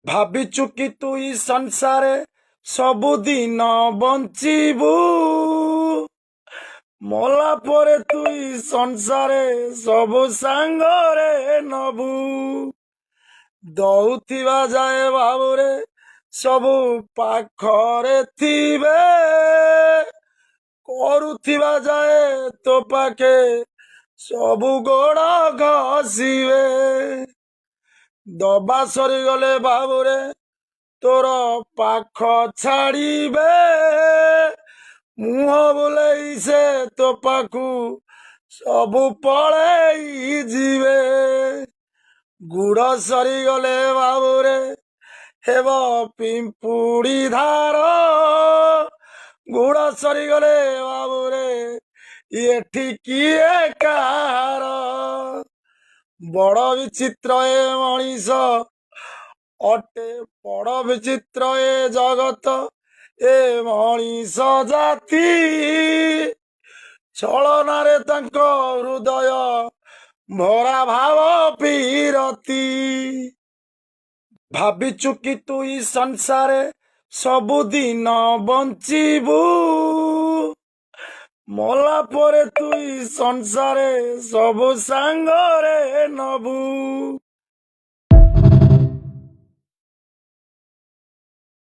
ଭାବିଛୁ କି ତୁଇ ସଂସାରେ ସବୁଦିନ ବଞ୍ଚିବୁ, ମଲା ପରେ ତୁଇ ସଂସାରେ ସବୁ ସାଙ୍ଗରେ ନବୁ। ଦଉଥିବା ଯାଏ ବାବୁରେ ସବୁ ପାଖରେ ଥିବେ, କରୁଥିବା ଯାଏ ତୋ ପାଖେ ସବୁ ଗୋଡ଼ ଘଷିବେ। ଦବା ସରିଗଲେ ବାବୁରେ ତୋର ପାଖ ଛାଡ଼ିବେ, ମୁହଁ ବୁଲେଇ ସେ ତୋ ପାଖୁ ସବୁ ପଳେଇ ଯିବେ। ଗୁଡ଼ ସରିଗଲେ ବାବୁରେ ହେବ ପିମ୍ପୁଡ଼ି ଧାର, ଗୁଡ଼ ସରିଗଲେ ବାବୁରେ ଏଠି କିଏ କାହାର। ବଡ଼ ବିଚିତ୍ର ଏ ମଣିଷ ଅଟେ, ବଡ଼ ବିଚିତ୍ର ଏ ଜଗତ, ଏ ମଣିଷ ଜାତି। ଛଳନାରେ ତାଙ୍କ ହୃଦୟ ଭରା ଭାବ ପିରତି। ଭାବିଛୁ କି ତୁଇ ସଂସାରେ ସବୁଦିନ ବଞ୍ଚିବୁ, ମଲା ପରେ ତୁଇ ସଂସାରେ ସବୁ ସାଙ୍ଗରେ ନବୁ।